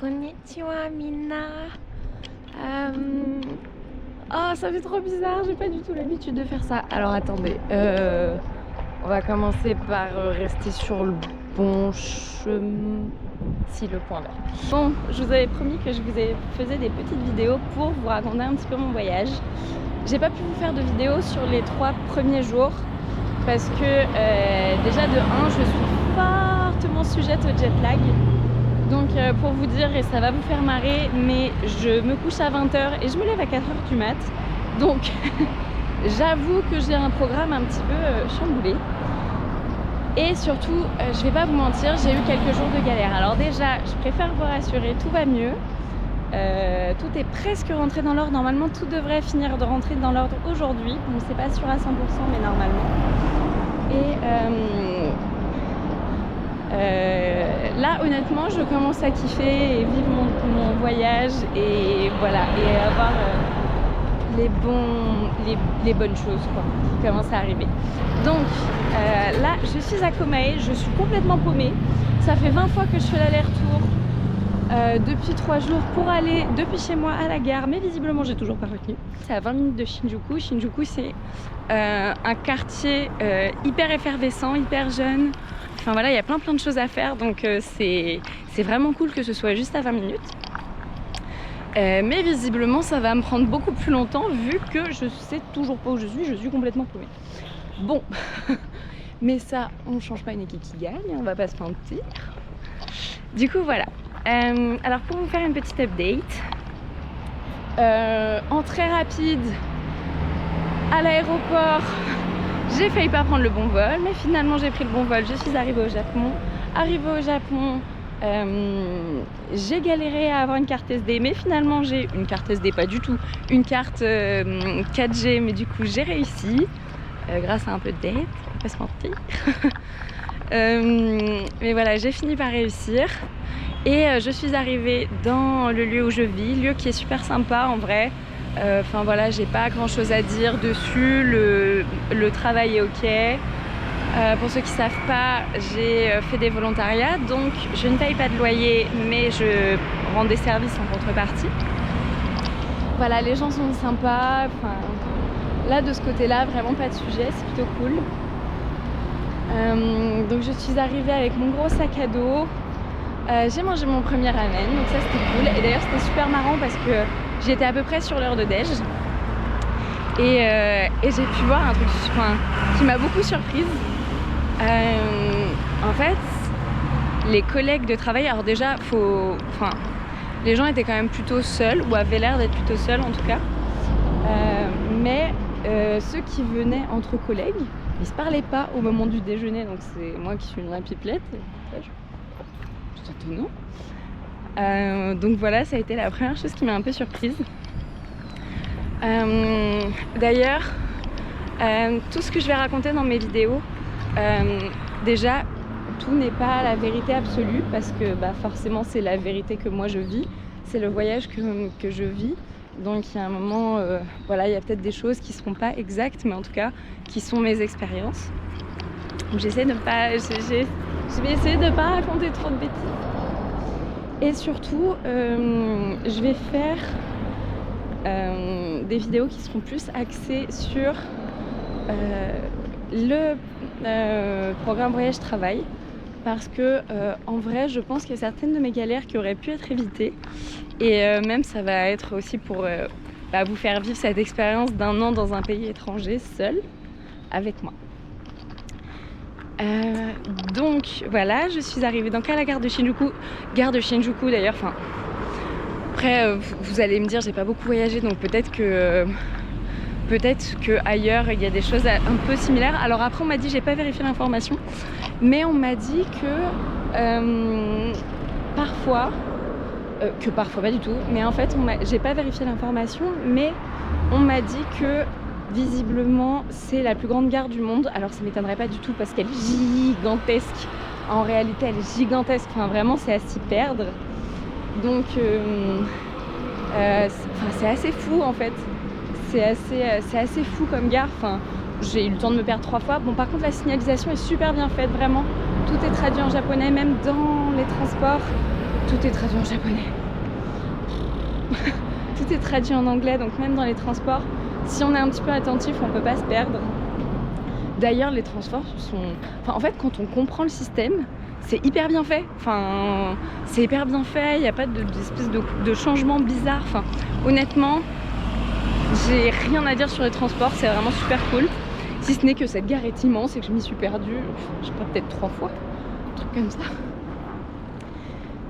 Konnichiwa minna. Oh, ça fait trop bizarre, j'ai pas du tout l'habitude de faire ça. Alors attendez, on va commencer par rester sur le bon chemin. Si, le point vert. Bon, je vous avais promis que je vous faisais des petites vidéos pour vous raconter un petit peu mon voyage. J'ai pas pu vous faire de vidéo sur les 3 premiers jours parce que déjà de 1, je suis fortement sujette au jet lag. Donc pour vous dire, et ça va vous faire marrer, mais je me couche à 20h et je me lève à 4h du mat. Donc j'avoue que j'ai un programme un petit peu chamboulé. Et surtout, je vais pas vous mentir, j'ai eu quelques jours de galère. Alors déjà, je préfère vous rassurer, tout va mieux. Tout est presque rentré dans l'ordre. Normalement, tout devrait finir de rentrer dans l'ordre aujourd'hui. Bon, c'est pas sûr à 100%, mais normalement. Et là, honnêtement, je commence à kiffer et vivre mon voyage et voilà, et avoir les bonnes choses quoi, qui commencent à arriver. Donc là, je suis à Komae, je suis complètement paumée. Ça fait 20 fois que je fais l'aller-retour depuis 3 jours pour aller depuis chez moi à la gare, mais visiblement j'ai toujours pas retenu. C'est à 20 minutes de Shinjuku. Shinjuku, c'est un quartier hyper effervescent, hyper jeune. Enfin voilà, il y a plein de choses à faire, donc c'est vraiment cool que ce soit juste à 20 minutes. Mais visiblement ça va me prendre beaucoup plus longtemps vu que je sais toujours pas où je suis complètement paumée. Bon, mais ça, on change pas une équipe qui gagne, on va pas se mentir. Du coup voilà, alors pour vous faire une petite update, en très rapide, à l'aéroport, j'ai failli pas prendre le bon vol, mais finalement j'ai pris le bon vol, je suis arrivée au Japon. Arrivée au Japon, j'ai galéré à avoir une carte SD, mais finalement j'ai une carte SD, pas du tout, une carte 4G, mais du coup j'ai réussi, grâce à un peu d'aide, on va pas se mentir. Mais voilà, j'ai fini par réussir. Et je suis arrivée dans le lieu où je vis, lieu qui est super sympa en vrai. Enfin voilà, j'ai pas grand chose à dire dessus, le travail est ok. Pour ceux qui savent pas, j'ai fait des volontariats, donc je ne paye pas de loyer, mais je rends des services en contrepartie. Voilà, les gens sont sympas, enfin, là de ce côté-là, vraiment pas de sujet, c'est plutôt cool. Donc je suis arrivée avec mon gros sac à dos. J'ai mangé mon premier ramen, donc ça c'était cool. Et d'ailleurs c'était super marrant parce que j'étais à peu près sur l'heure de déj. Et j'ai pu voir un truc qui m'a beaucoup surprise. En fait, les collègues de travail, alors déjà, les gens étaient quand même plutôt seuls, ou avaient l'air d'être plutôt seuls en tout cas. Mais ceux qui venaient entre collègues, ils se parlaient pas au moment du déjeuner, donc c'est moi qui suis une vraie pipelette. C'est étonnant. Donc voilà, ça a été la première chose qui m'a un peu surprise. D'ailleurs, tout ce que je vais raconter dans mes vidéos, déjà, tout n'est pas la vérité absolue parce que forcément c'est la vérité que moi je vis, c'est le voyage que je vis. Donc il y a un moment, voilà, il y a peut-être des choses qui ne seront pas exactes, mais en tout cas qui sont mes expériences. J'essaie de pas, je vais essayer de ne pas raconter trop de bêtises. Et surtout, je vais faire des vidéos qui seront plus axées sur le programme voyage-travail. Parce que en vrai, je pense qu'il y a certaines de mes galères qui auraient pu être évitées. Et même ça va être aussi pour vous faire vivre cette expérience d'1 an dans un pays étranger, seul, avec moi. Donc voilà, je suis arrivée donc à la gare de Shinjuku. Gare de Shinjuku d'ailleurs, enfin... Après, vous allez me dire, j'ai pas beaucoup voyagé, donc peut-être que ailleurs il y a des choses un peu similaires. Alors après on m'a dit, j'ai pas vérifié l'information, mais on m'a dit que parfois pas du tout, mais en fait j'ai pas vérifié l'information, mais on m'a dit que visiblement c'est la plus grande gare du monde. Alors ça m'étonnerait pas du tout parce qu'elle est gigantesque, en réalité elle est gigantesque, enfin vraiment c'est à s'y perdre. Donc c'est assez fou en fait. C'est assez fou comme gare. Enfin, j'ai eu le temps de me perdre 3 fois. Bon, par contre, la signalisation est super bien faite, vraiment. Tout est traduit en japonais, même dans les transports. tout est traduit en japonais. Tout est traduit en anglais, donc même dans les transports, si on est un petit peu attentif, on peut pas se perdre. D'ailleurs, les transports sont... Enfin, en fait, quand on comprend le système, c'est hyper bien fait. Enfin, c'est hyper bien fait, il n'y a pas d'espèce de changement bizarre. Enfin, honnêtement, j'ai rien à dire sur les transports, c'est vraiment super cool. Si ce n'est que cette gare est immense et que je m'y suis perdue, je sais pas, peut-être 3 fois, un truc comme ça.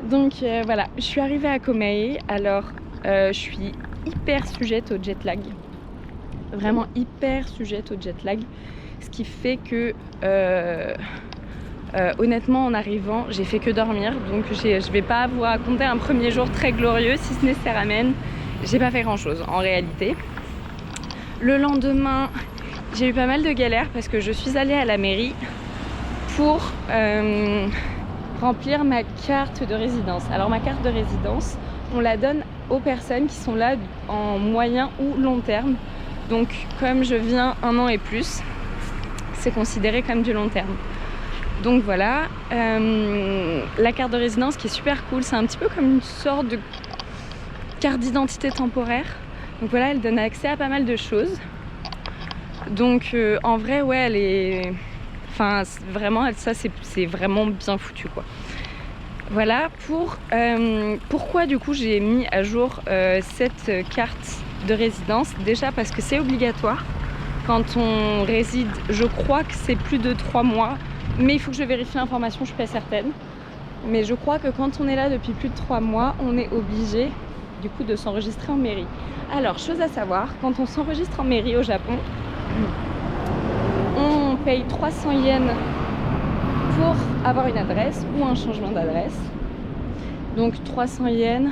Donc voilà, je suis arrivée à Komae. Alors, je suis hyper sujette au jet lag. Vraiment hyper sujette au jet lag. Ce qui fait que, honnêtement, en arrivant, j'ai fait que dormir. Donc je vais pas vous raconter un premier jour très glorieux, si ce n'est ce ramen. J'ai pas fait grand chose en réalité. Le lendemain, j'ai eu pas mal de galères parce que je suis allée à la mairie pour remplir ma carte de résidence. Alors ma carte de résidence, on la donne aux personnes qui sont là en moyen ou long terme. Donc comme je viens 1 an et plus, c'est considéré comme du long terme. Donc voilà, la carte de résidence qui est super cool, c'est un petit peu comme une sorte de carte d'identité temporaire. Donc voilà, elle donne accès à pas mal de choses. Donc en vrai, ouais, elle est... Enfin, vraiment, ça c'est vraiment bien foutu, quoi. Voilà, pourquoi du coup j'ai mis à jour cette carte de résidence. Déjà parce que c'est obligatoire. Quand on réside, je crois que c'est plus de 3 mois. Mais il faut que je vérifie l'information, je suis pas certaine. Mais je crois que quand on est là depuis plus de 3 mois, on est obligé du coup de s'enregistrer en mairie. Alors, chose à savoir, quand on s'enregistre en mairie au Japon, on paye 300 yens pour avoir une adresse ou un changement d'adresse. Donc 300 yens,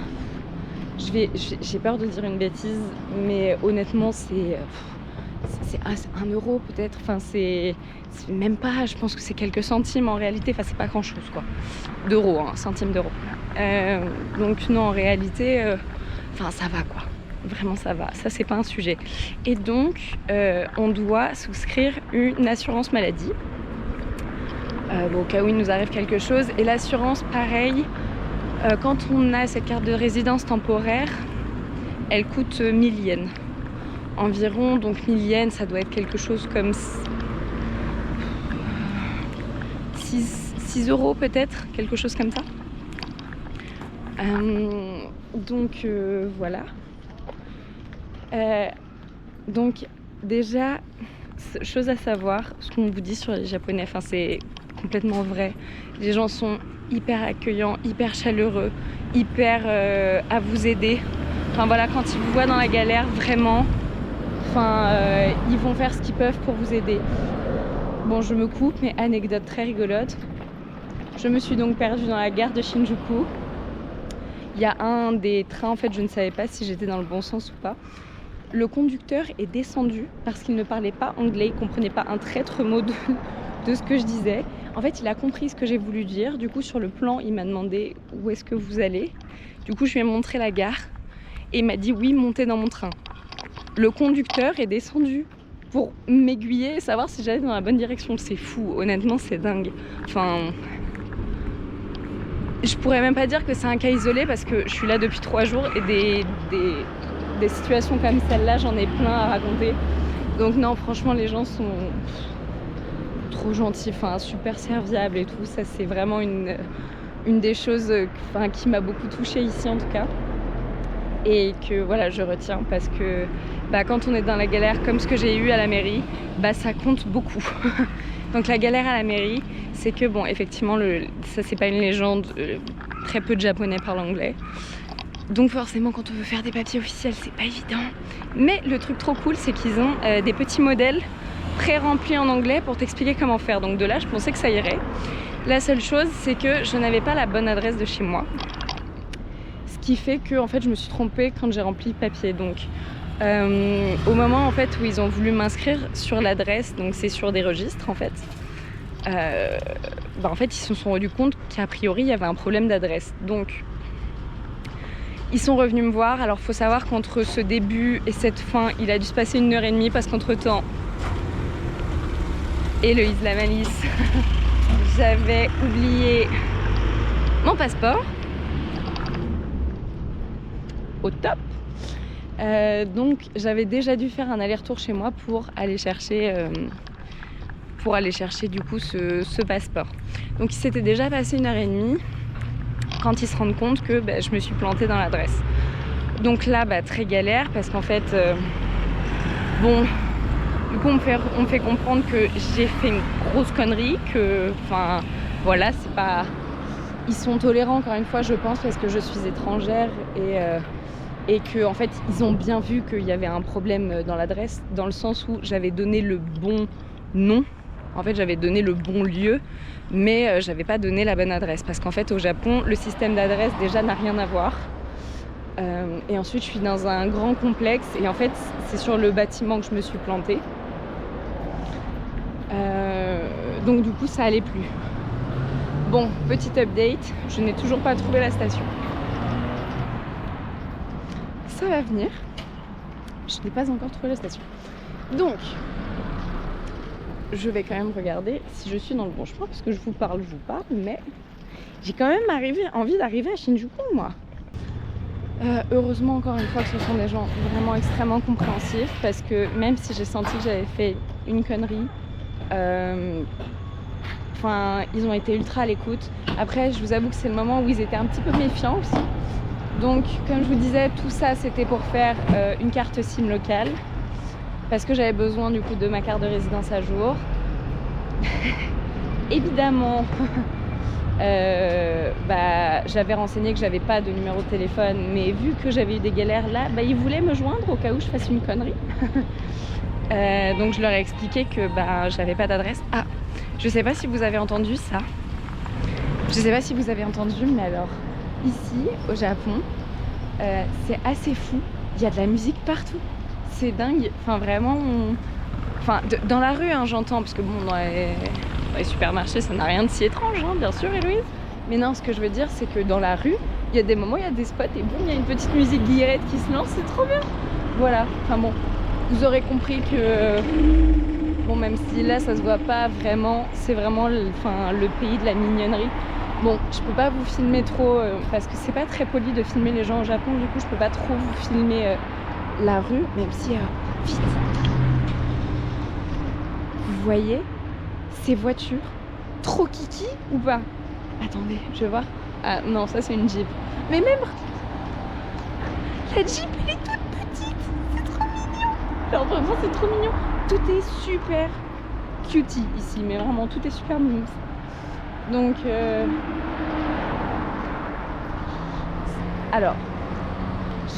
j'ai peur de dire une bêtise, mais honnêtement c'est 1 euro peut-être, enfin c'est même pas, je pense que c'est quelques centimes en réalité, enfin c'est pas grand chose quoi, d'euros, hein, centimes d'euros. Donc non, en réalité, enfin ça va quoi, vraiment ça va, ça c'est pas un sujet. Et donc on doit souscrire une assurance maladie, au cas où il nous arrive quelque chose. Et l'assurance pareil, quand on a cette carte de résidence temporaire, elle coûte 1000 yens environ. Donc 1000 yens, ça doit être quelque chose comme 6 euros peut-être, quelque chose comme ça. Donc voilà. Donc déjà, chose à savoir, ce qu'on vous dit sur les Japonais, enfin c'est complètement vrai. Les gens sont hyper accueillants, hyper chaleureux, hyper à vous aider. Enfin voilà, quand ils vous voient dans la galère, vraiment, enfin ils vont faire ce qu'ils peuvent pour vous aider. Bon, je me coupe, mais anecdote très rigolote. Je me suis donc perdue dans la gare de Shinjuku. Il y a un des trains, en fait, je ne savais pas si j'étais dans le bon sens ou pas. Le conducteur est descendu parce qu'il ne parlait pas anglais, il ne comprenait pas un traître mot de ce que je disais. En fait, il a compris ce que j'ai voulu dire. Du coup, sur le plan, il m'a demandé où est-ce que vous allez. Du coup, je lui ai montré la gare et il m'a dit oui, montez dans mon train. Le conducteur est descendu pour m'aiguiller et savoir si j'allais dans la bonne direction. C'est fou, honnêtement, c'est dingue. Enfin, je pourrais même pas dire que c'est un cas isolé parce que je suis là depuis 3 jours et des situations comme celle-là, j'en ai plein à raconter. Donc non, franchement, les gens sont trop gentils, enfin super serviables et tout. Ça, c'est vraiment une des choses qui m'a beaucoup touchée ici en tout cas. Et que voilà, je retiens parce que quand on est dans la galère comme ce que j'ai eu à la mairie, ça compte beaucoup. Donc la galère à la mairie, c'est que bon, effectivement, ça c'est pas une légende, très peu de Japonais parlent anglais. Donc forcément, quand on veut faire des papiers officiels, c'est pas évident. Mais le truc trop cool, c'est qu'ils ont des petits modèles pré-remplis en anglais pour t'expliquer comment faire. Donc de là, je pensais que ça irait. La seule chose, c'est que je n'avais pas la bonne adresse de chez moi. Ce qui fait que en fait, je me suis trompée quand j'ai rempli le papier. Donc au moment en fait où ils ont voulu m'inscrire sur l'adresse, donc c'est sur des registres en fait. En fait, ils se sont rendus compte qu'a priori, il y avait un problème d'adresse. Donc ils sont revenus me voir. Alors faut savoir qu'entre ce début et cette fin, il a dû se passer 1h30 parce qu'entre temps, Héloïse la malice, j'avais oublié mon passeport. au top. Donc j'avais déjà dû faire un aller-retour chez moi pour aller chercher du coup ce passeport. Donc il s'était déjà passé 1h30 quand ils se rendent compte que je me suis plantée dans l'adresse. Donc là, très galère parce qu'en fait, bon, du coup on me fait comprendre que j'ai fait une grosse connerie, que, enfin, voilà, c'est pas... Ils sont tolérants encore une fois, je pense, parce que je suis étrangère et que en fait ils ont bien vu qu'il y avait un problème dans l'adresse, dans le sens où j'avais donné le bon nom. En fait, j'avais donné le bon lieu, mais j'avais pas donné la bonne adresse. Parce qu'en fait, au Japon, le système d'adresse déjà n'a rien à voir. Et ensuite, je suis dans un grand complexe. Et en fait, c'est sur le bâtiment que je me suis plantée. Donc du coup, ça allait plus. Bon, petit update, je n'ai toujours pas trouvé la station. Ça va venir. Je n'ai pas encore trouvé la station. Donc... je vais quand même regarder si je suis dans le bon chemin, parce que je vous parle, mais j'ai quand même envie d'arriver à Shinjuku, moi. Heureusement, encore une fois, que ce sont des gens vraiment extrêmement compréhensifs, parce que même si j'ai senti que j'avais fait une connerie, ils ont été ultra à l'écoute. Après, je vous avoue que c'est le moment où ils étaient un petit peu méfiants aussi. Donc, comme je vous disais, tout ça, c'était pour faire une carte SIM locale. Parce que j'avais besoin du coup de ma carte de résidence à jour. Évidemment, j'avais renseigné que j'avais pas de numéro de téléphone, mais vu que j'avais eu des galères là, ils voulaient me joindre au cas où je fasse une connerie. Donc je leur ai expliqué que j'avais pas d'adresse. Ah, je sais pas si vous avez entendu ça. Je sais pas si vous avez entendu, mais alors ici au Japon, c'est assez fou. Il y a de la musique partout. C'est dingue, enfin vraiment, dans la rue, hein, j'entends, parce que bon, dans les supermarchés, ça n'a rien de si étrange, hein, bien sûr, Héloïse. Mais non, ce que je veux dire, c'est que dans la rue, il y a des moments, il y a des spots, et boum, il y a une petite musique guillerette qui se lance, c'est trop bien. Voilà, enfin bon, vous aurez compris que, bon, même si là, ça se voit pas vraiment, c'est vraiment le pays de la mignonnerie. Bon, je peux pas vous filmer trop, parce que c'est pas très poli de filmer les gens au Japon, du coup, je peux pas trop vous filmer... la rue, même si vite. Vous voyez ces voitures trop kiki ou pas? Attendez, je vais voir. Ah non, ça c'est une Jeep. Mais même la Jeep, elle est toute petite. C'est trop mignon. Genre vraiment, c'est trop mignon. Tout est super cutie ici, mais vraiment tout est super mignon. Donc alors,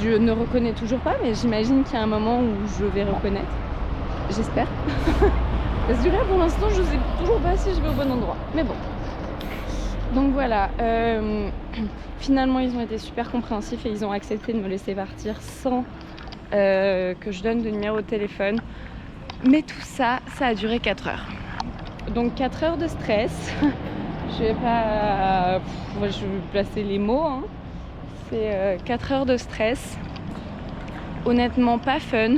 je ne reconnais toujours pas, mais j'imagine qu'il y a un moment où je vais reconnaître. J'espère. Parce que là, pour l'instant, je sais toujours pas si je vais au bon endroit. Mais bon. Donc voilà. Finalement, ils ont été super compréhensifs et ils ont accepté de me laisser partir sans que je donne de numéro de téléphone. Mais tout ça, ça a duré 4 heures. Donc 4 heures de stress. Je vais pas... je vais placer les mots, hein. C'est 4 heures de stress, honnêtement pas fun,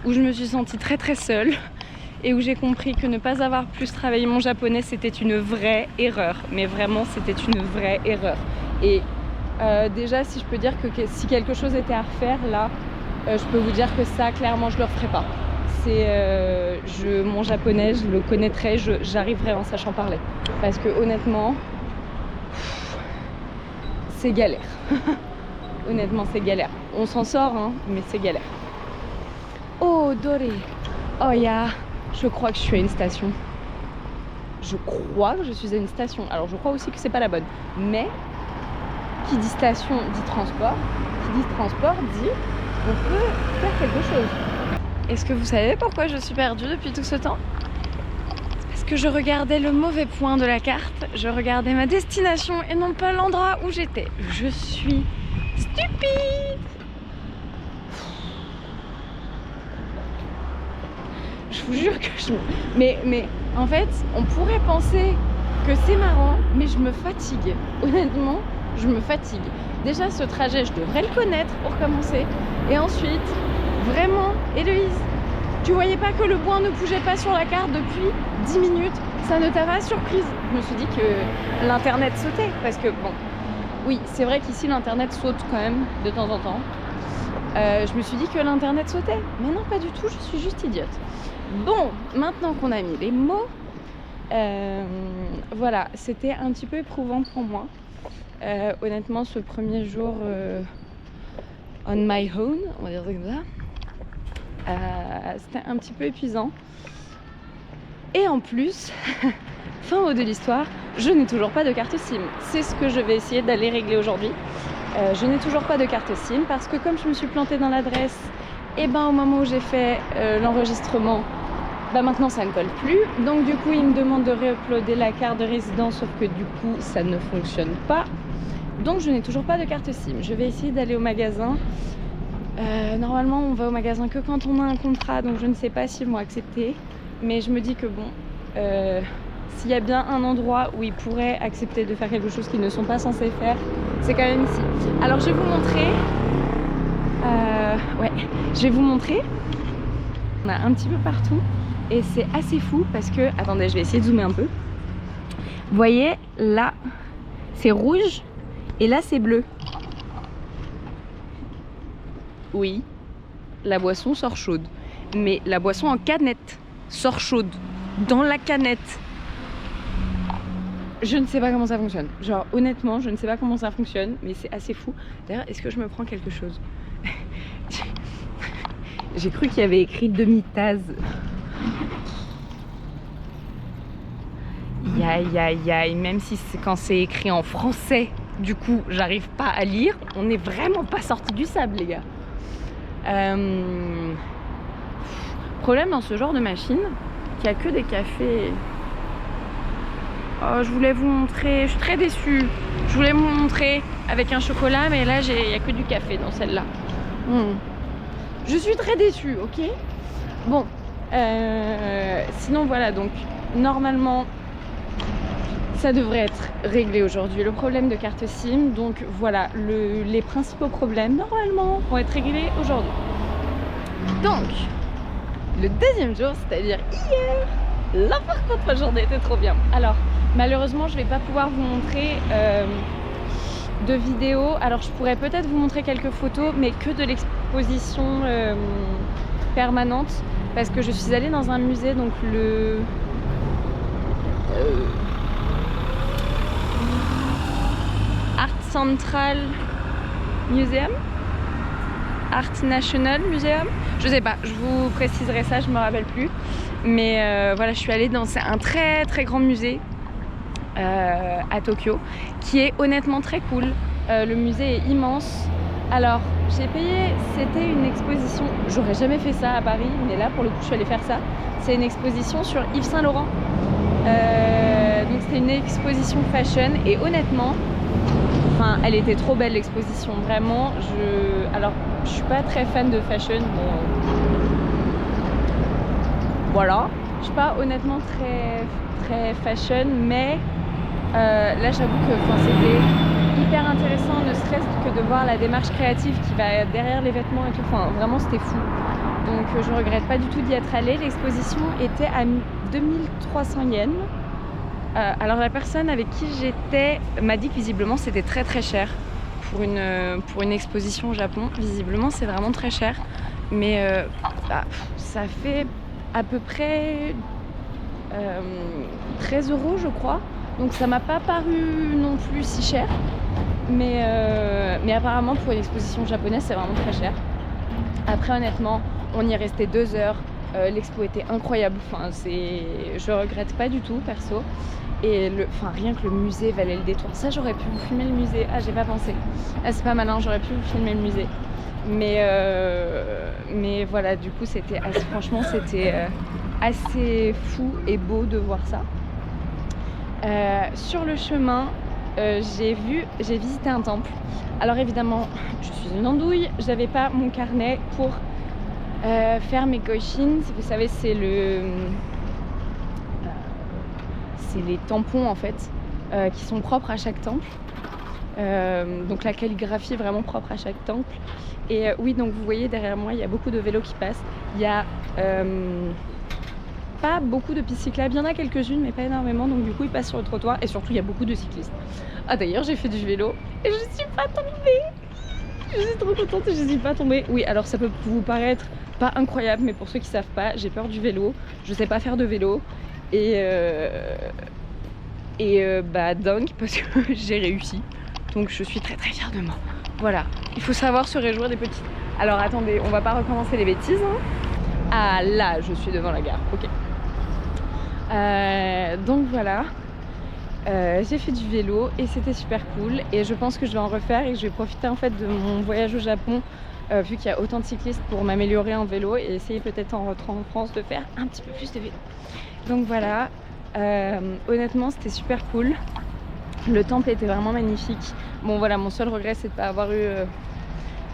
où je me suis sentie très très seule et où j'ai compris que ne pas avoir plus travaillé mon japonais, c'était une vraie erreur. Mais vraiment, c'était une vraie erreur. Et déjà, si je peux dire que si quelque chose était à refaire, là, je peux vous dire que ça, clairement, je le referai pas. Mon japonais, je le connaîtrai, j'arriverai en sachant parler. Parce que honnêtement, c'est galère. Honnêtement, c'est galère. On s'en sort, hein, mais c'est galère. Oh, Doré. Oh, je crois que je suis à une station. Je crois que je suis à une station. Alors, je crois aussi que c'est pas la bonne. Mais, qui dit station dit transport. Qui dit transport dit on peut faire quelque chose. Est-ce que vous savez pourquoi je suis perdue depuis tout ce temps? C'est parce que je regardais le mauvais point de la carte. Je regardais ma destination et non pas l'endroit où j'étais. Je suis stupide. Je vous jure que mais en fait, on pourrait penser que c'est marrant, mais je me fatigue. Honnêtement, je me fatigue. Déjà, ce trajet, je devrais le connaître pour commencer. Et ensuite, vraiment, Héloïse, tu voyais pas que le point ne bougeait pas sur la carte depuis 10 minutes? Ça ne t'a pas surprise? Je me suis dit que l'internet sautait. Parce que, bon, oui, c'est vrai qu'ici, l'internet saute quand même de temps en temps. Je me suis dit que l'internet sautait, mais non pas du tout, je suis juste idiote. Bon, maintenant qu'on a mis les mots, voilà, c'était un petit peu éprouvant pour moi. Honnêtement, ce premier jour on my own, on va dire ça comme ça, c'était un petit peu épuisant. Et en plus, fin mot de l'histoire, je n'ai toujours pas de carte SIM. C'est ce que je vais essayer d'aller régler aujourd'hui. Je n'ai toujours pas de carte SIM parce que comme je me suis plantée dans l'adresse, et ben au moment où j'ai fait l'enregistrement, maintenant ça ne colle plus. Donc du coup il me demande de réuploader la carte de résidence, sauf que du coup ça ne fonctionne pas. Donc je n'ai toujours pas de carte SIM. Je vais essayer d'aller au magasin. Normalement on va au magasin que quand on a un contrat, donc je ne sais pas s'ils vont accepter. Mais je me dis que bon, s'il y a bien un endroit où ils pourraient accepter de faire quelque chose qu'ils ne sont pas censés faire, c'est quand même ici. Alors je vais vous montrer. Je vais vous montrer. On a un petit peu partout et c'est assez fou parce que, attendez, je vais essayer de zoomer un peu. Vous voyez, là, c'est rouge et là, c'est bleu. Oui, la boisson sort chaude, mais la boisson en canette sort chaude dans la canette. Je ne sais pas comment ça fonctionne. Genre honnêtement, je ne sais pas comment ça fonctionne, mais c'est assez fou. D'ailleurs, est-ce que je me prends quelque chose? J'ai cru qu'il y avait écrit demi-tasse. Aïe, même si c'est quand c'est écrit en français, du coup, j'arrive pas à lire. On n'est vraiment pas sorti du sable, les gars. Problème dans ce genre de machine, qu'il n'y a que des cafés. Oh, je voulais vous montrer, je suis très déçue. Je voulais vous montrer avec un chocolat, mais là, il n'y a que du café dans celle-là. Je suis très déçue, ok? Bon, sinon voilà, donc normalement, ça devrait être réglé aujourd'hui, le problème de carte SIM. Donc voilà, les principaux problèmes, normalement, vont être réglés aujourd'hui. Donc, le deuxième jour, c'est-à-dire hier, là par contre, ma journée était trop bien. Alors, malheureusement, je vais pas pouvoir vous montrer de vidéos. Alors, je pourrais peut-être vous montrer quelques photos, mais que de l'exposition permanente, parce que je suis allée dans un musée, donc le Art Central Museum, Art National Museum, je sais pas, je vous préciserai ça, je me rappelle plus. Mais voilà, je suis allée dans un très très grand musée à Tokyo, qui est honnêtement très cool. Le musée est immense. Alors, j'ai payé, c'était une exposition, j'aurais jamais fait ça à Paris, mais là pour le coup je suis allée faire ça. C'est une exposition sur Yves Saint Laurent. Donc c'était une exposition fashion et honnêtement, enfin, elle était trop belle l'exposition, vraiment. Alors, je suis pas très fan de fashion, mais voilà. Je suis pas honnêtement très fashion, mais là j'avoue que c'était hyper intéressant, ne serait-ce que de voir la démarche créative qui va derrière les vêtements et tout. Enfin, vraiment c'était fou. Donc je regrette pas du tout d'y être allée. L'exposition était à 2300 yens. Alors la personne avec qui j'étais m'a dit que visiblement c'était très très cher pour une exposition au Japon. Visiblement c'est vraiment très cher, mais ça fait à peu près 13 € je crois, donc ça m'a pas paru non plus si cher, mais apparemment pour une exposition japonaise c'est vraiment très cher. Après honnêtement on y est resté 2 heures, l'expo était incroyable, enfin, je regrette pas du tout perso. Et rien que le musée valait le détour. Ça, j'aurais pu vous filmer le musée. Ah, j'ai pas pensé. Ah, c'est pas malin, j'aurais pu vous filmer le musée. Mais voilà, du coup, franchement, c'était assez fou et beau de voir ça. Sur le chemin, j'ai visité un temple. Alors évidemment, je suis une andouille. J'avais pas mon carnet pour faire mes goishin. Vous savez, c'est les tampons en fait qui sont propres à chaque temple, donc la calligraphie est vraiment propre à chaque temple. Et oui, donc vous voyez derrière moi il y a beaucoup de vélos qui passent, il y a pas beaucoup de pistes cyclables, il y en a quelques-unes mais pas énormément, donc du coup ils passent sur le trottoir et surtout il y a beaucoup de cyclistes. Ah d'ailleurs j'ai fait du vélo et je suis pas tombée, Je suis trop contente, je suis pas tombée. Oui, alors ça peut vous paraître pas incroyable, mais pour ceux qui savent pas, j'ai peur du vélo. Je sais pas faire de vélo. Bah dingue, parce que j'ai réussi. Donc je suis très très fière de moi. Voilà, il faut savoir se réjouir des petites. Alors attendez, on va pas recommencer les bêtises. Hein. Ah là, je suis devant la gare, ok. Donc voilà. J'ai fait du vélo et c'était super cool et je pense que je vais en refaire et que je vais profiter en fait de mon voyage au Japon vu qu'il y a autant de cyclistes pour m'améliorer en vélo et essayer peut-être en rentrant en France de faire un petit peu plus de vélo. Donc voilà, honnêtement c'était super cool. Le temple était vraiment magnifique. Bon voilà, mon seul regret c'est de ne pas avoir eu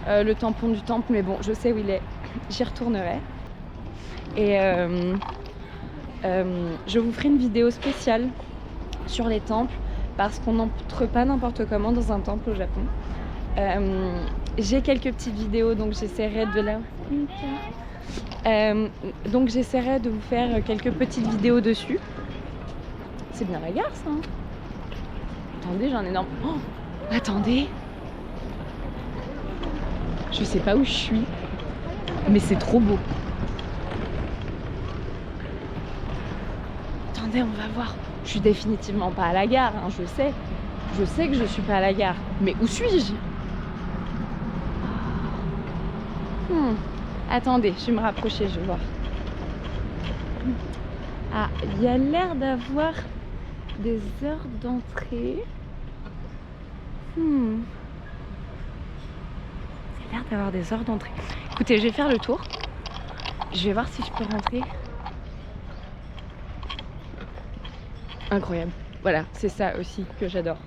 le tampon du temple, mais bon je sais où il est, j'y retournerai. Et je vous ferai une vidéo spéciale sur les temples parce qu'on n'entre pas n'importe comment dans un temple au Japon. J'ai quelques petites vidéos donc j'essaierai de vous faire quelques petites vidéos dessus. C'est bien la gare ça hein. Attendez, j'ai un énorme... Oh, attendez, je sais pas où je suis mais c'est trop beau. Attendez, on va voir. Je suis définitivement pas à la gare, hein, je sais. Je sais que je suis pas à la gare. Mais où suis-je? Attendez, je vais me rapprocher, je vais voir. Ah, il y a l'air d'avoir des heures d'entrée. Il y a l'air d'avoir des heures d'entrée. Écoutez, je vais faire le tour. Je vais voir si je peux rentrer. Incroyable. Voilà, c'est ça aussi que j'adore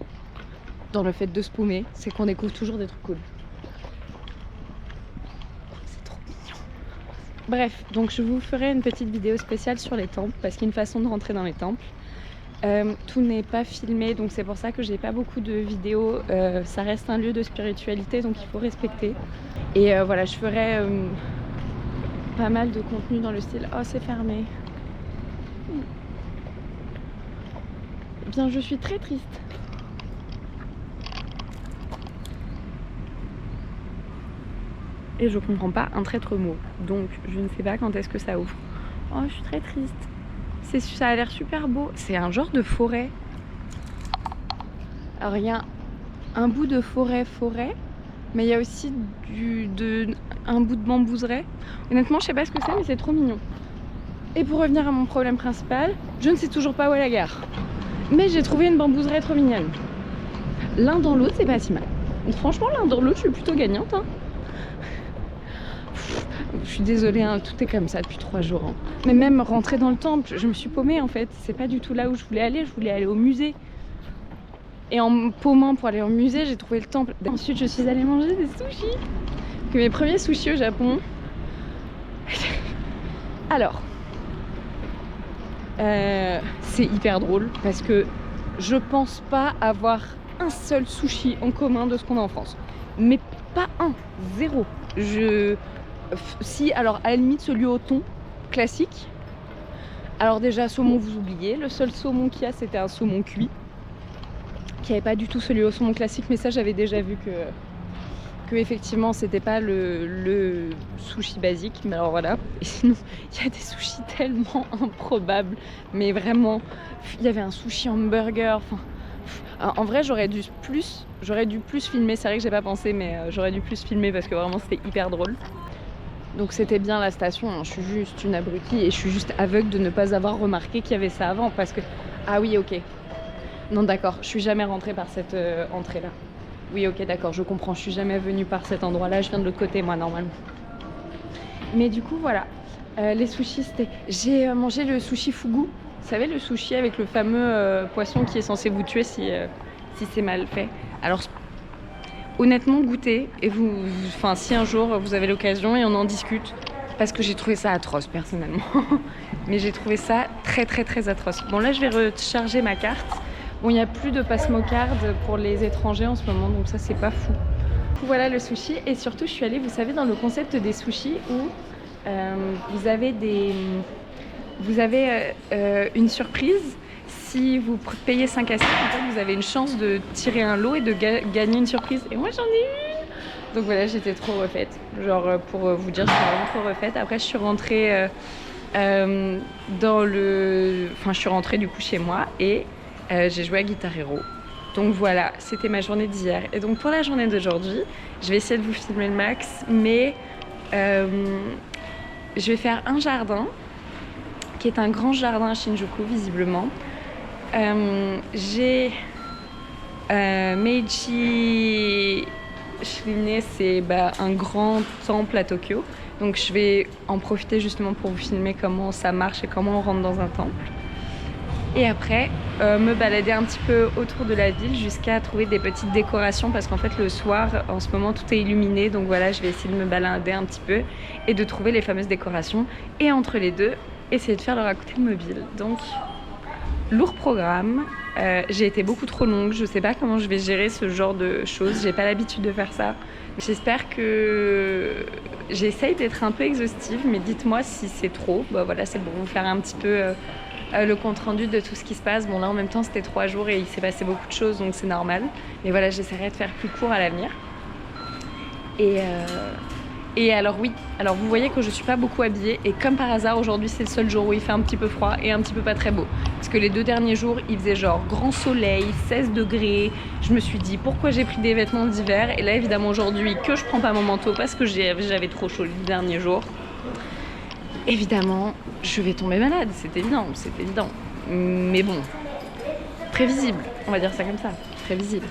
dans le fait de se paumer, c'est qu'on découvre toujours des trucs cool. C'est trop mignon. Bref, donc je vous ferai une petite vidéo spéciale sur les temples parce qu'il y a une façon de rentrer dans les temples. Tout n'est pas filmé, donc c'est pour ça que j'ai pas beaucoup de vidéos. Ça reste un lieu de spiritualité, donc il faut respecter. Et voilà, je ferai pas mal de contenu dans le style « Oh, c'est fermé ». Bien, je suis très triste. Et je comprends pas un traître mot. Donc, je ne sais pas quand est-ce que ça ouvre. Oh, je suis très triste. Ça a l'air super beau. C'est un genre de forêt. Alors, il y a un bout de forêt, mais il y a aussi un bout de bambouseraie. Honnêtement, je sais pas ce que c'est, mais c'est trop mignon. Et pour revenir à mon problème principal, je ne sais toujours pas où est la gare. Mais j'ai trouvé une bambouseraie trop mignonne. L'un dans l'autre, c'est pas si mal. Franchement, l'un dans l'autre, je suis plutôt gagnante. Hein. Je suis désolée, hein, tout est comme ça depuis 3 jours. Hein. Mais même rentrer dans le temple, je me suis paumée en fait. C'est pas du tout là où je voulais aller au musée. Et en me paumant pour aller au musée, j'ai trouvé le temple. Ensuite, je suis allée manger des sushis. Que mes premiers sushis au Japon. Alors, c'est hyper drôle parce que je pense pas avoir un seul sushi en commun de ce qu'on a en France. Mais pas un, zéro. Si, alors à la limite celui au thon, classique. Alors déjà, saumon, vous oubliez. Le seul saumon qu'il y a, c'était un saumon cuit. Qui n'avait pas du tout celui au saumon classique, mais ça j'avais déjà vu que effectivement c'était pas le sushi basique. Mais alors voilà. Et sinon, il y a des sushis tellement improbables. Mais vraiment, il y avait un sushi hamburger. Enfin, en vrai, j'aurais dû plus filmer. C'est vrai que j'ai pas pensé, mais j'aurais dû plus filmer parce que vraiment c'était hyper drôle. Donc c'était bien la station, hein. Je suis juste une abrutie et je suis juste aveugle de ne pas avoir remarqué qu'il y avait ça avant parce que... Ah oui, ok. Non d'accord, je suis jamais rentrée par cette entrée-là. Oui, ok, d'accord, je comprends, je suis jamais venue par cet endroit-là, je viens de l'autre côté, moi, normalement. Mais du coup, voilà, les sushis, c'était... J'ai mangé le sushi fugu. Vous savez, le sushi avec le fameux poisson qui est censé vous tuer si c'est mal fait. Alors, honnêtement, goûtez, et enfin, si un jour vous avez l'occasion et on en discute, parce que j'ai trouvé ça atroce, personnellement. Mais j'ai trouvé ça très, très, très atroce. Bon, là, je vais recharger ma carte. Bon, il n'y a plus de Passmocard pour les étrangers en ce moment, donc ça, c'est pas fou. Voilà le sushi. Et surtout, je suis allée, vous savez, dans le concept des sushis où vous avez une surprise. Si vous payez 5 assiettes, en fait, vous avez une chance de tirer un lot et de gagner une surprise. Et moi, j'en ai une. Donc voilà, j'étais trop refaite. Genre pour vous dire, je suis vraiment trop refaite. Après, je suis rentrée je suis rentrée du coup chez moi et j'ai joué à Guitar Hero. Donc voilà, c'était ma journée d'hier. Et donc pour la journée d'aujourd'hui, je vais essayer de vous filmer le max, mais je vais faire un jardin qui est un grand jardin à Shinjuku visiblement. J'ai Meiji Shrine, c'est un grand temple à Tokyo. Donc je vais en profiter justement pour vous filmer comment ça marche et comment on rentre dans un temple. Et après, me balader un petit peu autour de la ville jusqu'à trouver des petites décorations parce qu'en fait le soir, en ce moment, tout est illuminé. Donc voilà, je vais essayer de me balader un petit peu et de trouver les fameuses décorations. Et entre les deux, essayer de faire leur à côté le mobile. Donc, lourd programme. J'ai été beaucoup trop longue. Je sais pas comment je vais gérer ce genre de choses. J'ai pas l'habitude de faire ça. J'espère que j'essaye d'être un peu exhaustive, mais dites-moi si c'est trop. Voilà, c'est pour vous faire un petit peu le compte rendu de tout ce qui se passe. Bon là en même temps c'était 3 jours et il s'est passé beaucoup de choses donc c'est normal. Mais voilà, j'essaierai de faire plus court à l'avenir. Et alors oui, alors vous voyez que je suis pas beaucoup habillée et comme par hasard aujourd'hui c'est le seul jour où il fait un petit peu froid et un petit peu pas très beau. Parce que les 2 derniers jours il faisait genre grand soleil, 16 degrés. Je me suis dit pourquoi j'ai pris des vêtements d'hiver et là évidemment aujourd'hui que je prends pas mon manteau parce que j'avais trop chaud les derniers jours. Évidemment, je vais tomber malade, c'est évident. Mais bon, prévisible, on va dire ça comme ça, prévisible.